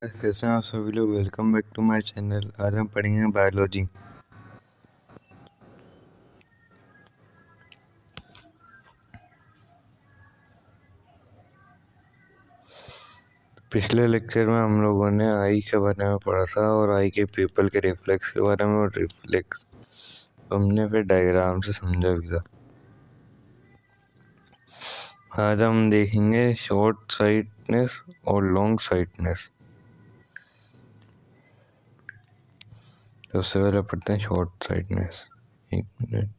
कैसे हैं आप सभी लोग। Welcome back to my channel. आज हम पढ़ेंगे बायोलॉजी। पिछले लेक्चर में हम लोगों ने आई के बारे में पढ़ा था और आई के पीपल के रिफ्लेक्स के बारे में, और रिफ्लेक्स हमने फिर डायग्राम से समझा भी था। आज हम देखेंगे शॉर्ट साइटनेस और लॉन्ग साइटनेस। सबसे पहले पढ़ते हैं शॉर्ट साइटनेस। एक मिनट।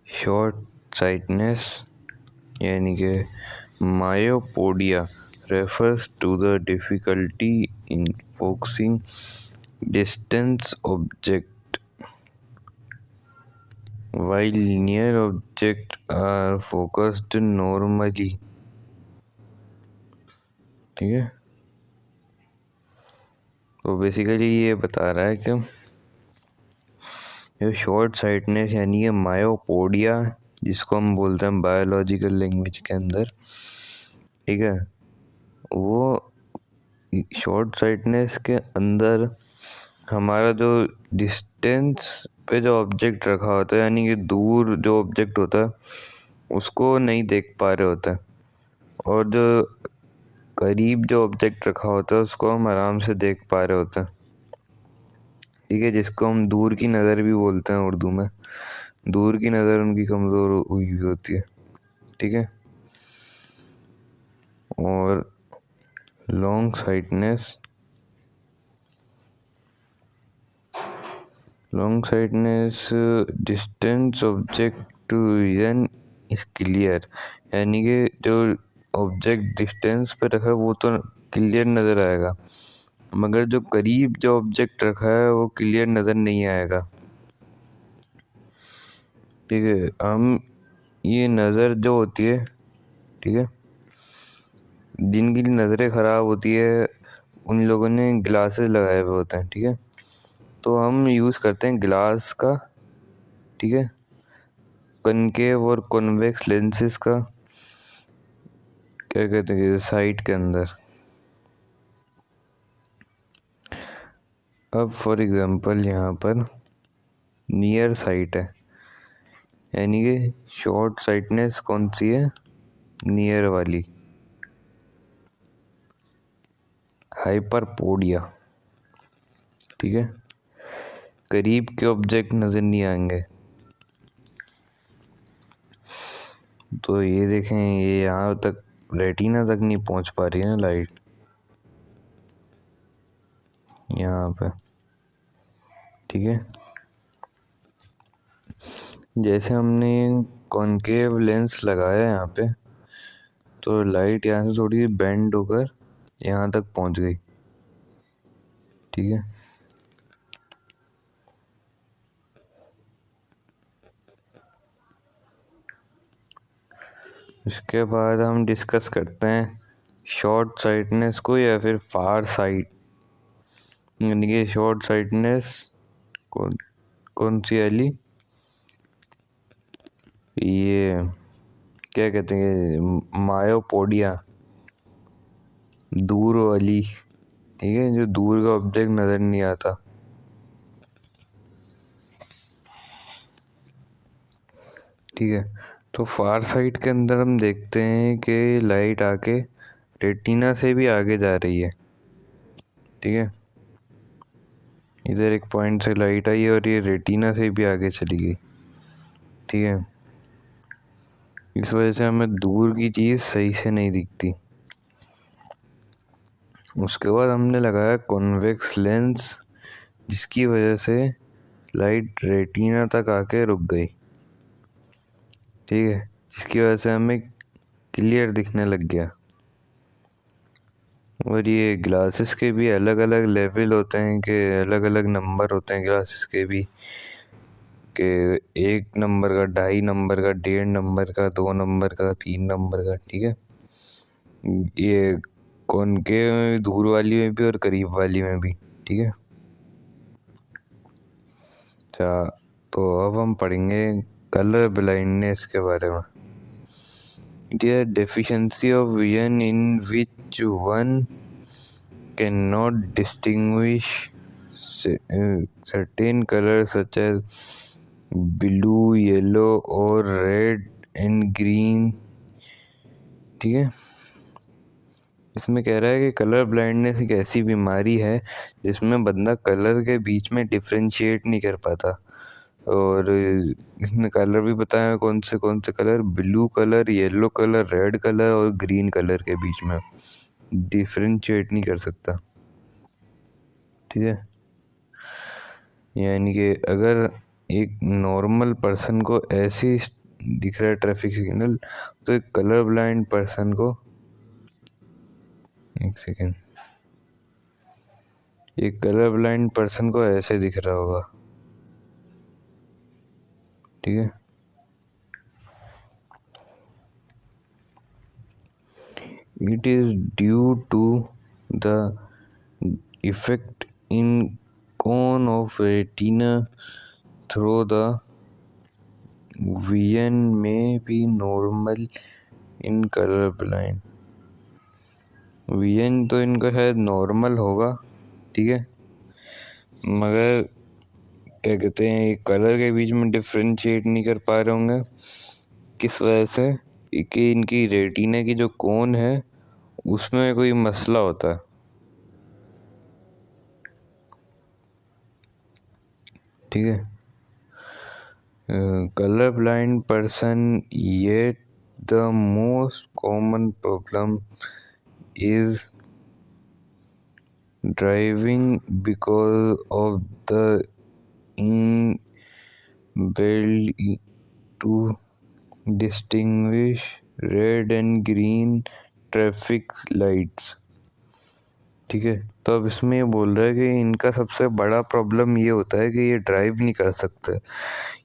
शॉर्ट साइटनेस यानी कि myopia refers to the difficulty in focusing distant object while near objects are focused normally। ठीक है, तो बेसिकली ये बता रहा है कि ये शॉर्ट साइटनेस यानी कि मायोपोडिया, जिसको हम बोलते हैं बायोलॉजिकल लैंग्वेज के अंदर, ठीक है, वो शॉर्ट साइटनेस के अंदर हमारा जो डिस्टेंस पे जो ऑब्जेक्ट रखा होता है, यानी कि दूर जो ऑब्जेक्ट होता है उसको नहीं देख पा रहे होते हैं, और जो करीब जो ऑब्जेक्ट रखा होता है उसको हम आराम से देख पा रहे होते हैं। ठीक है, जिसको हम दूर की नज़र भी बोलते हैं उर्दू में। दूर की नज़र उनकी कमज़ोर हुई होती है। ठीक है, और long sightedness distance object to vision is clear, यानी कि जो ऑब्जेक्ट डिस्टेंस पे रखा है वो तो क्लियर नज़र आएगा, मगर जो करीब जो ऑब्जेक्ट रखा है वो क्लियर नज़र नहीं आएगा। ठीक है, हम ये नज़र जो होती है, ठीक है, जिनकी नज़रें ख़राब होती है उन लोगों ने ग्लासेस लगाए हुए होते हैं। ठीक है, तो हम यूज़ करते हैं ग्लास का, ठीक है, कनकेव और कॉन्वेक्स लेंसेज का, क्या कहते हैं, साइट के अंदर। अब फॉर एग्जांपल यहाँ पर नियर साइट है, यानी कि शॉर्ट साइटनेस कौन सी है, नियर वाली, हाइपरपोडिया। ठीक है, करीब के ऑब्जेक्ट नज़र नहीं आएंगे। तो ये देखें, ये यहाँ तक रेटिना तक नहीं पहुँच पा रही है ना लाइट, यहाँ पे। ठीक है, जैसे हमने कॉनकेव लेंस लगाया यहाँ पे, तो लाइट यहाँ से थोड़ी बेंड होकर यहाँ तक पहुँच गई। ठीक है, इसके बाद हम डिस्कस करते हैं शॉर्ट साइटनेस को या फिर फार साइट, यानी कि शॉर्ट साइटनेस कौन सी वाली, ये क्या कहते हैं, मायोपोडिया, दूर वाली। ठीक है, जो दूर का ऑब्जेक्ट नज़र नहीं आता। ठीक है, तो फार साइट के अंदर हम देखते हैं कि लाइट आके रेटिना से भी आगे जा रही है। ठीक है, इधर एक पॉइंट से लाइट आई और ये रेटिना से भी आगे चली गई। ठीक है, इस वजह से हमें दूर की चीज़ सही से नहीं दिखती। उसके बाद हमने लगाया कॉन्वेक्स लेंस, जिसकी वजह से लाइट रेटिना तक आके रुक गई। ठीक है, जिसकी वजह से हमें क्लियर दिखने लग गया। और ये ग्लासेस के भी अलग अलग लेवल होते हैं, कि अलग अलग नंबर होते हैं ग्लासेस के भी, कि 1 नंबर का, 2.5 नंबर का, 1.5 नंबर का, 2 नंबर का, 3 नंबर का। ठीक है, ये कॉनकेव में भी, दूर वाली में भी और करीब वाली में भी। ठीक है। अच्छा, तो अब हम पढ़ेंगे कलर ब्लाइंडनेस के बारे में। It is a deficiency of vision in which one cannot distinguish certain colors such as blue, yellow और red and green। ठीक है, इसमें कह रहा है कि कलर ब्लाइंडनेस एक ऐसी बीमारी है जिसमें बंदा कलर के बीच में डिफ्रेंशिएट नहीं कर पाता। और इसने कलर भी बताया कौन से colour, blue colour, yellow colour, red colour और ग्रीन कलर के बीच में डिफ्रेंशिएट नहीं कर सकता। ठीक है, यानी कि अगर एक नॉर्मल पर्सन को ऐसे दिख रहा है ट्रैफिक सिग्नल, तो एक कलर ब्लाइंड पर्सन को, एक सेकेंड, एक कलर ब्लाइंड पर्सन को ऐसे दिख रहा होगा। ठीक है, it is due to the effect in cone of retina through the vision may be normal in color blind। Vision तो इनका शायद नॉर्मल होगा, ठीक है, मगर क्या कहते हैं, कलर के बीच में डिफ्रेंशिएट नहीं कर पा रहे होंगे। किस वजह से? कि इनकी रेटिना की जो कोन है उसमें कोई मसला होता है। ठीक है, color blind person, yet the most common problem is driving because of the inability to distinguish red and green traffic lights। ठीक है, तो अब इसमें ये बोल रहा है कि इनका सबसे बड़ा प्रॉब्लम ये होता है कि ये ड्राइव नहीं कर सकते,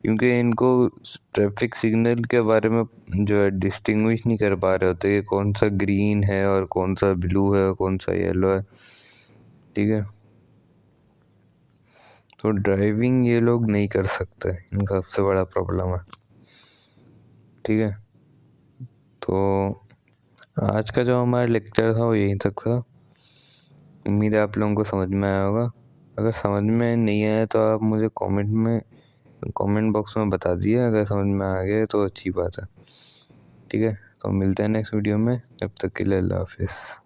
क्योंकि इनको ट्रैफिक सिग्नल के बारे में जो है डिस्टिंग्विश नहीं कर पा रहे होते कि कौन सा ग्रीन है और कौन सा ब्लू है और कौन सा येलो है। ठीक है, तो ड्राइविंग ये लोग नहीं कर सकते, इनका सबसे बड़ा प्रॉब्लम है। ठीक है, तो आज का जो हमारा लेक्चर था वो यहीं तक था। उम्मीद है आप लोगों को समझ में आया होगा। अगर समझ में नहीं आया तो आप मुझे कमेंट बॉक्स में बता दिए। अगर समझ में आ गया तो अच्छी बात है। ठीक है, तो मिलते हैं नेक्स्ट वीडियो में, जब तक के लिए अल्लाह हाफिज़।